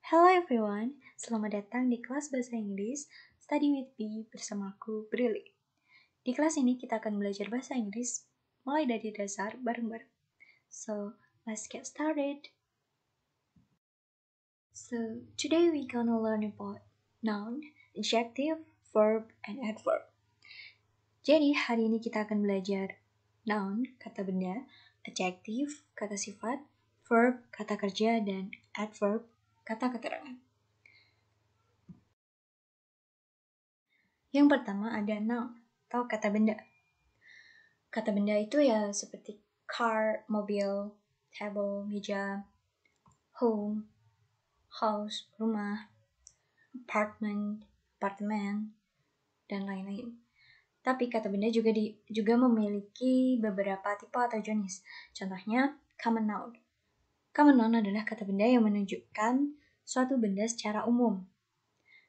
Hello everyone, selamat datang di kelas Bahasa Inggris Study with B bersamaku, Brili. Di kelas ini kita akan belajar Bahasa Inggris mulai dari dasar bareng-bareng. So, let's get started. So, today we gonna learn about noun, adjective, verb, and adverb. Jadi, hari ini kita akan belajar noun, kata benda, adjective, kata sifat, verb, kata kerja, dan adverb, kata keterangan. Yang pertama ada noun atau kata benda. Kata benda itu ya seperti car, mobil, table, meja, home, house, rumah, apartemen, dan lain-lain. Tapi kata benda juga memiliki beberapa tipe atau jenis. Contohnya common noun. Common noun adalah kata benda yang menunjukkan suatu benda secara umum.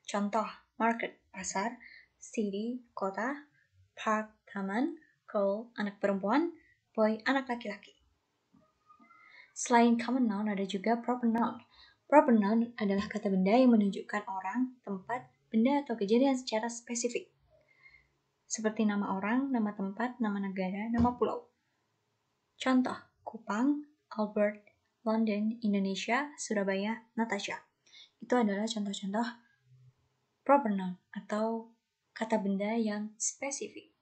Contoh, market, pasar, city, kota, park, taman, girl, anak perempuan, boy, anak laki-laki. Selain common noun, ada juga proper noun. Proper noun adalah kata benda yang menunjukkan orang, tempat, benda, atau kejadian secara spesifik. Seperti nama orang, nama tempat, nama negara, nama pulau. Contoh, Kupang, Albert, London, Indonesia, Surabaya, Natasha. Itu adalah contoh-contoh proper noun atau kata benda yang spesifik.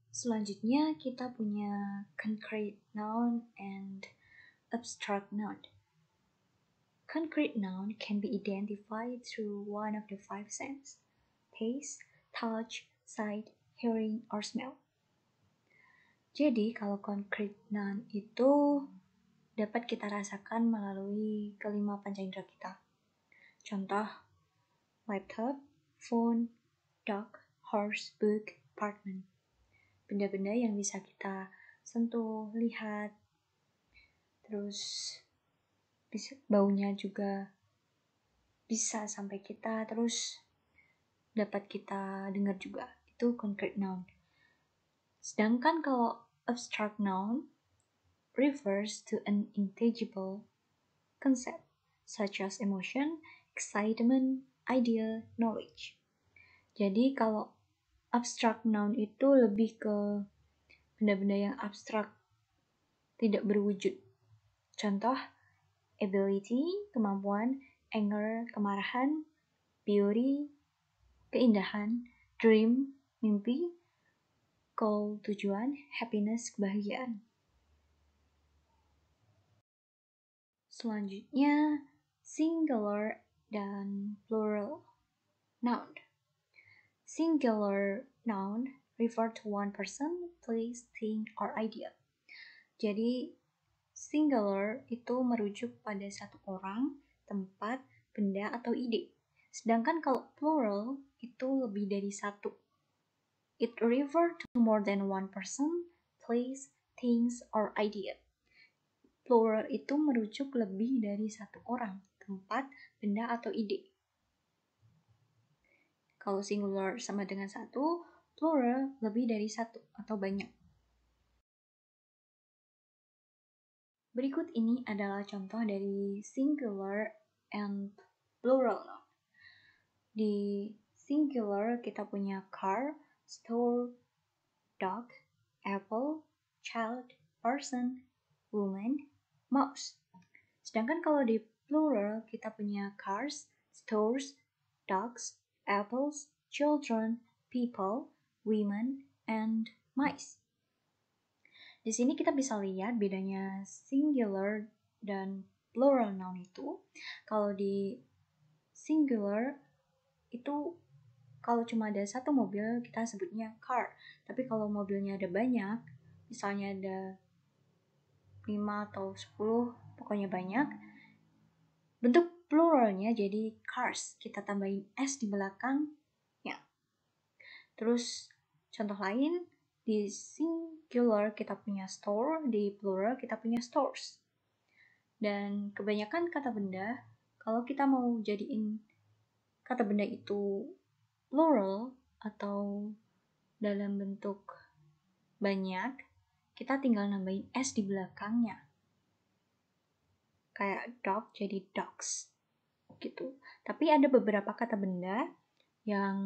Selanjutnya kita punya concrete noun and abstract noun. Concrete noun can be identified through one of the five senses: taste, touch, sight, hearing, or smell. Jadi kalau concrete noun itu dapat kita rasakan melalui kelima pancaindera kita. Contoh, laptop, phone, dog, horse, book, apartment. Benda-benda yang bisa kita sentuh, lihat, terus baunya juga bisa sampai kita, terus dapat kita dengar juga. Itu concrete noun. Sedangkan kalau abstract noun refers to an intangible concept such as emotion, excitement, idea, knowledge. Jadi kalau abstract noun itu lebih ke benda-benda yang abstrak, tidak berwujud. Contoh, ability, kemampuan, anger, kemarahan, beauty, keindahan, dream, mimpi, goal, tujuan, happiness, kebahagiaan. Selanjutnya, singular dan plural noun. Singular noun refer to one person, place, thing, or idea. Jadi, singular itu merujuk pada satu orang, tempat, benda, atau ide. Sedangkan kalau plural itu lebih dari satu. It refer to more than one person, place, things, or idea. Plural itu merujuk lebih dari satu orang, tempat, benda, atau ide. Kalau singular sama dengan satu, plural lebih dari satu atau banyak. Berikut ini adalah contoh dari singular and plural noun. Di singular kita punya car, store, dog, apple, child, person, woman, mouse. Sedangkan kalau di plural kita punya cars, stores, dogs, apples, children, people, women, and mice. Di sini kita bisa lihat bedanya singular dan plural noun itu. Kalau di singular itu kalau cuma ada satu mobil kita sebutnya car. Tapi kalau mobilnya ada banyak, misalnya ada 5 atau 10, pokoknya banyak, bentuk pluralnya jadi cars. Kita tambahin s di belakangnya. Terus contoh lain, di singular kita punya store, di plural kita punya stores. Dan kebanyakan kata benda, kalau kita mau jadiin kata benda itu plural atau dalam bentuk banyak, kita tinggal nambahin s di belakangnya. kayak dog jadi dogs gitu. Tapi ada beberapa kata benda yang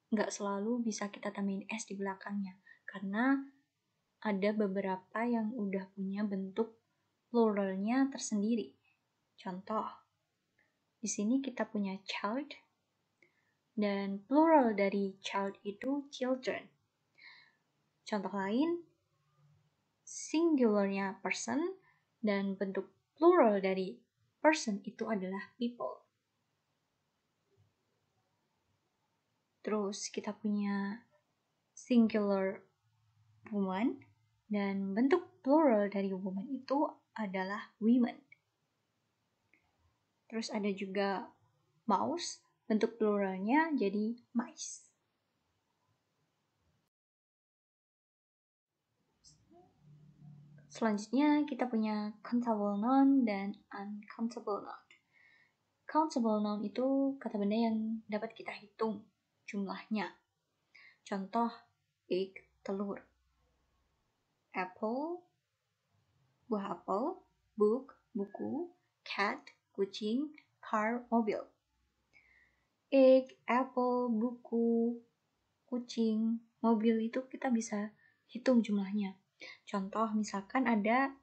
nggak selalu bisa kita tambahin s di belakangnya, karena ada beberapa yang udah punya bentuk pluralnya tersendiri. Contoh, di sini kita punya child, dan plural dari child itu children. Contoh lain, singularnya person, dan bentuk plural dari person itu adalah people. Terus kita punya singular woman, dan bentuk plural dari woman itu adalah women. Terus ada juga mouse, bentuk pluralnya jadi mice. Selanjutnya kita punya countable noun dan uncountable noun. Countable noun itu kata benda yang dapat kita hitung jumlahnya. Contoh, egg, telur. Apple, buah apel. Book, buku. Cat, kucing. Car, mobil. Egg, apple, buku, kucing, mobil itu kita bisa hitung jumlahnya. Contoh, misalkan ada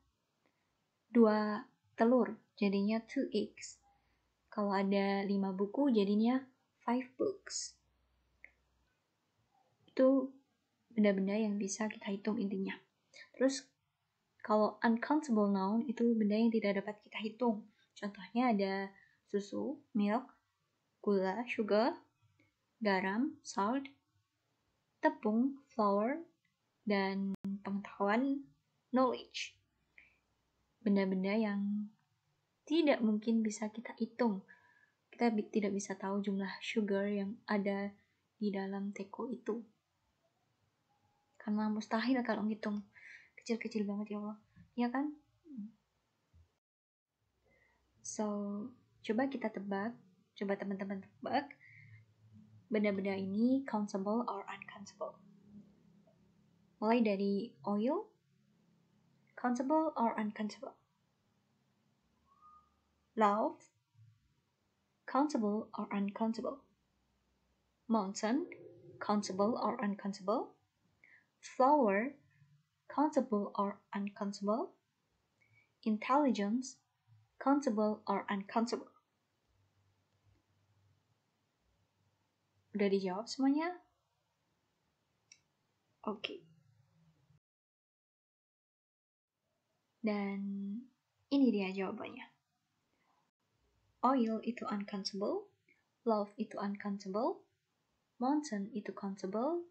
2 telur, jadinya 2 eggs. Kalau ada 5 buku, jadinya 5 books. Itu benda-benda yang bisa kita hitung intinya. Terus, kalau uncountable noun, itu benda yang tidak dapat kita hitung. Contohnya ada susu, milk, gula, sugar, garam, salt, tepung, flour, dan pengetahuan, knowledge. Benda-benda yang tidak mungkin bisa kita hitung. Kita tidak bisa tahu jumlah sugar yang ada di dalam teko itu. Karena mustahil kalau ngitung. Kecil-kecil banget ya Allah. Ya kan? So, coba kita tebak. Coba teman-teman tebak. Benda-benda ini countable or uncountable. Mulai dari oil, countable or uncountable? Love, countable or uncountable? Mountain, countable or uncountable? Flower, countable or uncountable? Intelligence, countable or uncountable? Udah dijawab semuanya? Oke. Dan ini dia jawabannya. Oil itu uncountable, love itu uncountable, mountain itu countable,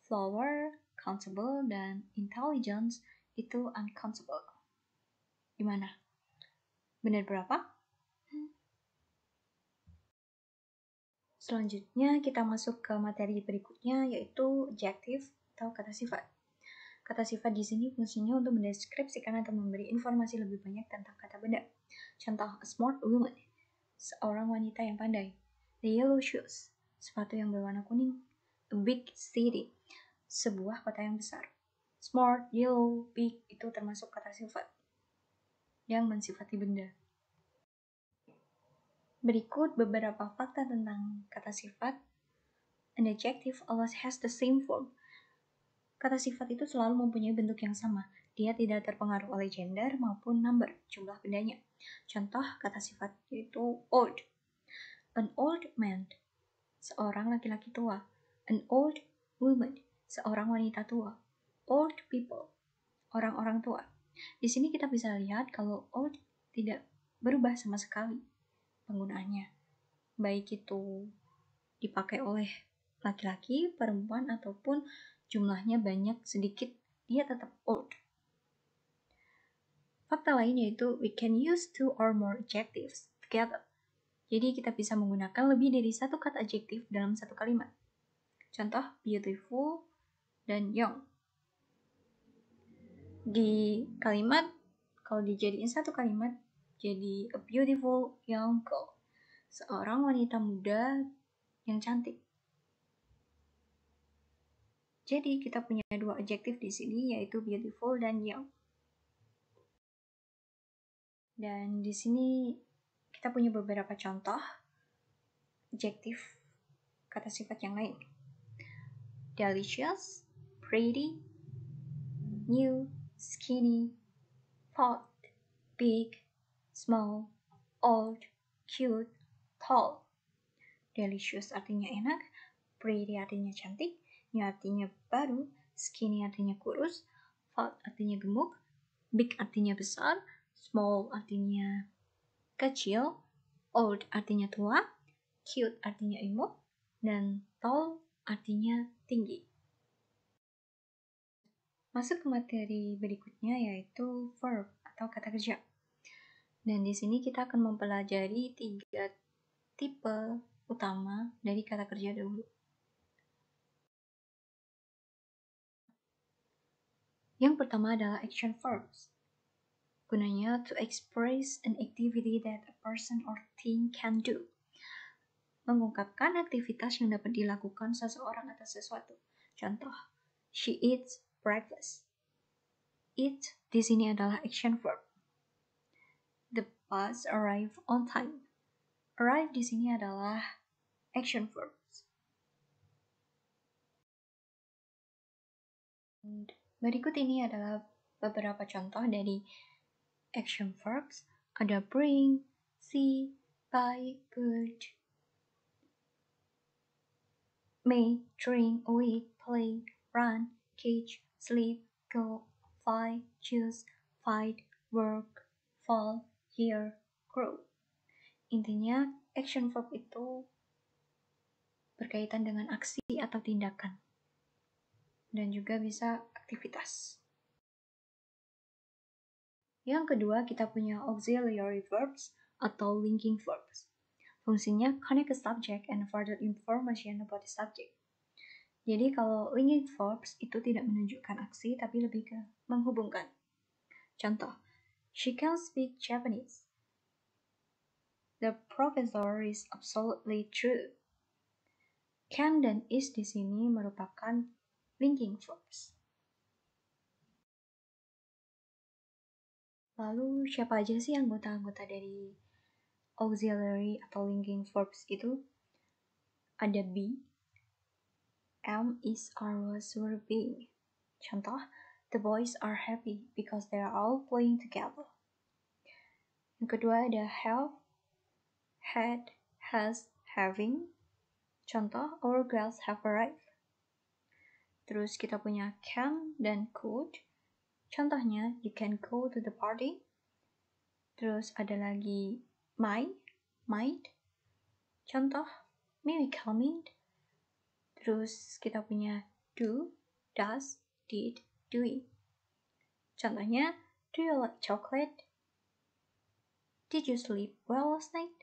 flower countable, dan intelligence itu uncountable. Gimana? Benar berapa? Selanjutnya kita masuk ke materi berikutnya, yaitu adjective atau kata sifat. Kata sifat di sini fungsinya untuk mendeskripsikan atau memberi informasi lebih banyak tentang kata benda. Contoh, a smart woman, seorang wanita yang pandai. The yellow shoes, sepatu yang berwarna kuning. A big city, sebuah kota yang besar. Smart, yellow, big itu termasuk kata sifat yang mensifati benda. Berikut beberapa fakta tentang kata sifat. An adjective always has the same form. Kata sifat itu selalu mempunyai bentuk yang sama. Dia tidak terpengaruh oleh gender maupun number, jumlah bendanya. Contoh kata sifat yaitu old. An old man, seorang laki-laki tua. An old woman, seorang wanita tua. Old people, orang-orang tua. Di sini kita bisa lihat kalau old tidak berubah sama sekali penggunaannya. Baik itu dipakai oleh laki-laki, perempuan, ataupun jumlahnya banyak, sedikit, dia tetap old. Fakta lain yaitu we can use 2 or more adjectives together. Jadi kita bisa menggunakan lebih dari satu kata adjektif dalam satu kalimat. Contoh, beautiful dan young. Di kalimat, kalau dijadiin satu kalimat, jadi a beautiful young girl. Seorang wanita muda yang cantik. Jadi kita punya 2 adjektif di sini, yaitu beautiful dan young. Dan di sini kita punya beberapa contoh adjektif kata sifat yang lain. Delicious, pretty, new, skinny, fat, big, small, old, cute, tall. Delicious artinya enak, pretty artinya cantik, new artinya baru, skinny artinya kurus, fat artinya gemuk, big artinya besar, small artinya kecil, old artinya tua, cute artinya imut, dan tall artinya tinggi. Masuk ke materi berikutnya yaitu verb atau kata kerja. Dan di sini kita akan mempelajari 3 tipe utama dari kata kerja dahulu. Yang pertama adalah action verbs. Gunanya to express an activity that a person or thing can do. Mengungkapkan aktivitas yang dapat dilakukan seseorang atau sesuatu. Contoh, she eats breakfast. Eat di sini adalah action verb. The bus arrive on time. Arrive di sini adalah action verbs. Berikut ini adalah beberapa contoh dari action verbs. Ada bring, see, buy, put, make, drink, eat, play, run, catch, sleep, go, fly, choose, fight, work, fall, hear, grow. Intinya, action verb itu berkaitan dengan aksi atau tindakan. Dan juga bisa aktivitas. Yang kedua, kita punya auxiliary verbs atau linking verbs. Fungsinya connect a subject and further information about the subject. Jadi kalau linking verbs itu tidak menunjukkan aksi tapi lebih ke menghubungkan. Contoh, she can speak Japanese. The professor is absolutely true. Can dan is di sini merupakan linking verbs. Lalu siapa aja sih anggota-anggota dari auxiliary atau linking verbs itu? Ada be, am, is, are, was, were, being. Contoh, the boys are happy because they are all playing together. Yang kedua ada have, had, has, having. Contoh, our girls have arrived. Terus kita punya can dan could. Contohnya, you can go to the party. Terus ada lagi might. Contoh, may we come in? Terus kita punya do, does, did, doing. Contohnya, do you like chocolate? Did you sleep well last night?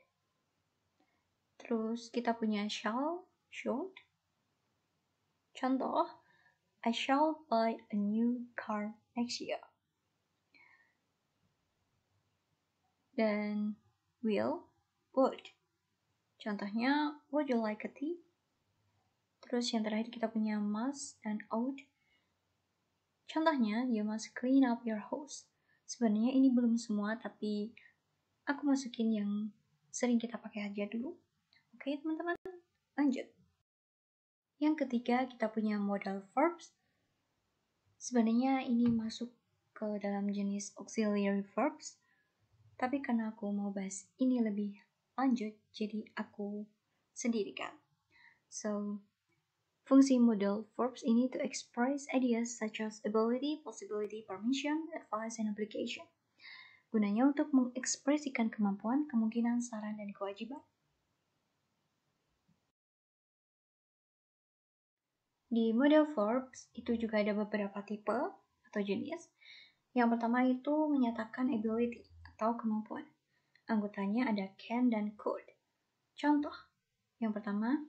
Terus kita punya shall, should. Contoh, I shall buy a new car next year. Dan will, would. Contohnya, would you like a tea? Terus yang terakhir kita punya must dan ought. Contohnya, you must clean up your house. Sebenarnya ini belum semua, tapi aku masukin yang sering kita pakai aja dulu. Oke, teman-teman, lanjut. Yang ketiga, kita punya modal verbs. Sebenarnya ini masuk ke dalam jenis auxiliary verbs. Tapi karena aku mau bahas ini lebih lanjut, jadi aku sendirikan. So, fungsi modal verbs ini to express ideas such as ability, possibility, permission, advice, and obligation. Gunanya untuk mengekspresikan kemampuan, kemungkinan, saran, dan kewajiban. Di modal verbs itu juga ada beberapa tipe atau jenis. Yang pertama itu menyatakan ability atau kemampuan. Anggotanya ada can dan could. Contoh, yang pertama,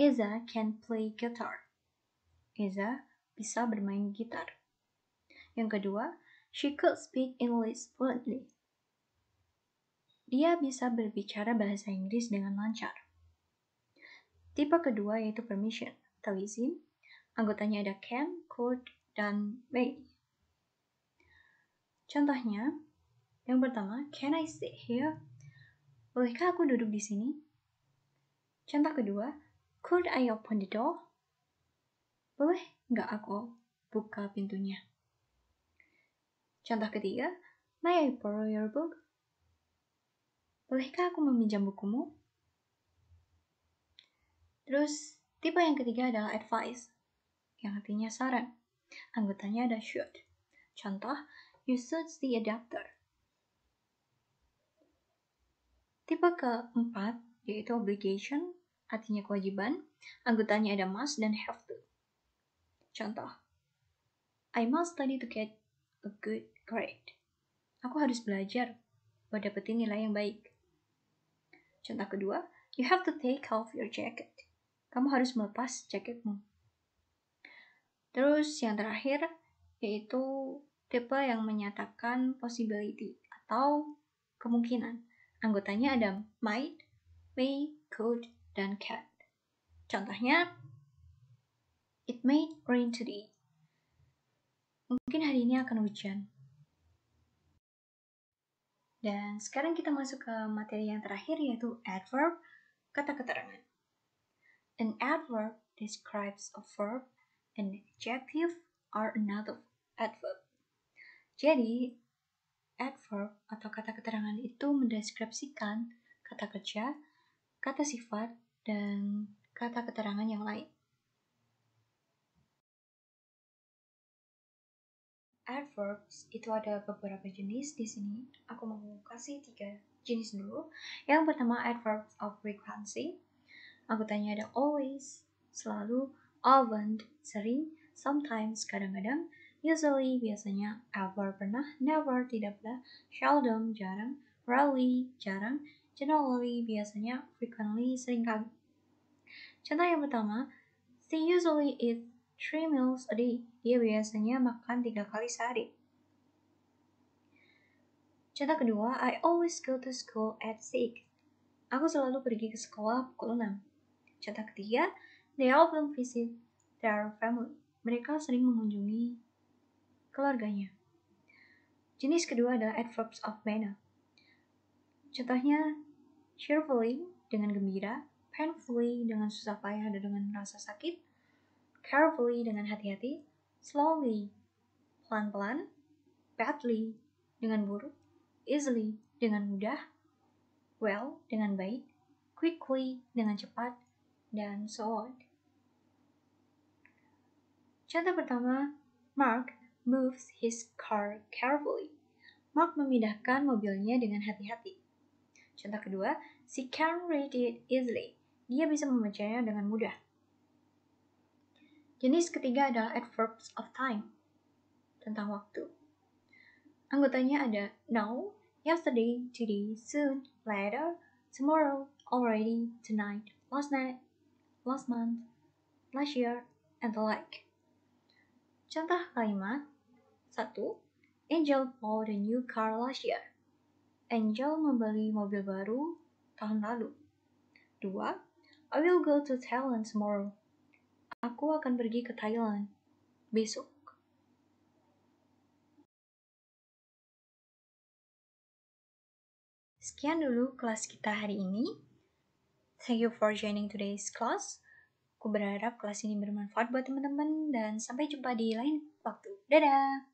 Eza can play guitar. Eza bisa bermain gitar. Yang kedua, she could speak English fluently. Dia bisa berbicara bahasa Inggris dengan lancar. Tipe kedua yaitu permission atau izin. Anggotanya ada can, could, dan may. Contohnya, Yang pertama, can I sit here? Bolehkah aku duduk di sini? Contoh kedua, could I open the door? Boleh nggak aku buka pintunya? Contoh ketiga, may I borrow your book? Bolehkah aku meminjam bukumu? Terus, tipe yang ketiga adalah advice, yang artinya saran. Anggotanya ada should. Contoh, you should see a doctor. Tipe keempat, yaitu obligation, artinya kewajiban. Anggotanya ada must dan have to. Contoh, I must study to get a good grade. Aku harus belajar buat dapetin nilai yang baik. Contoh kedua, you have to take off your jacket. Kamu harus melepas jaketmu. Terus yang terakhir, yaitu tipe yang menyatakan possibility atau kemungkinan. Anggotanya ada might, may, could, dan can. Contohnya, it may rain today. Mungkin hari ini akan hujan. Dan sekarang kita masuk ke materi yang terakhir, yaitu adverb, kata keterangan. An adverb describes a verb, an adjective or another adverb. Jadi, adverb atau kata keterangan itu mendeskripsikan kata kerja, kata sifat, dan kata keterangan yang lain. Adverbs itu ada beberapa jenis di sini. Aku mau kasih 3 jenis dulu. Yang pertama, adverbs of frequency. Anggotanya ada always, selalu, often, sering, sometimes, kadang-kadang, usually, biasanya, ever, pernah, never, tidak pernah, seldom, jarang, rarely, jarang, generally, biasanya, frequently, seringkali. Contoh yang pertama, she usually eats 3 meals a day. Dia biasanya makan 3 kali sehari. Contoh kedua, I always go to school at 6. Aku selalu pergi ke sekolah pukul 6. Contoh ketiga, they often visit their family. Mereka sering mengunjungi keluarganya. Jenis kedua adalah adverbs of manner. Contohnya, cheerfully dengan gembira, painfully dengan susah payah dan dengan rasa sakit, carefully dengan hati-hati, slowly pelan-pelan, badly dengan buruk, easily dengan mudah, well dengan baik, quickly dengan cepat, dan so on. Contoh pertama, Mark moves his car carefully. Mark memindahkan mobilnya dengan hati-hati. Contoh kedua, she can read it easily. Dia bisa membacanya dengan mudah. Jenis ketiga adalah adverbs of time, tentang waktu. Anggotanya ada now, yesterday, today, soon, later, tomorrow, already, tonight, last night, last month, last year, and the like. Contoh kalimat 1. Angel bought a new car last year. Angel membeli mobil baru tahun lalu. 2. I will go to Thailand tomorrow. Aku akan pergi ke Thailand besok. Sekian dulu kelas kita hari ini. Thank you for joining today's class. Aku berharap kelas ini bermanfaat buat teman-teman dan sampai jumpa di lain waktu. Dadah!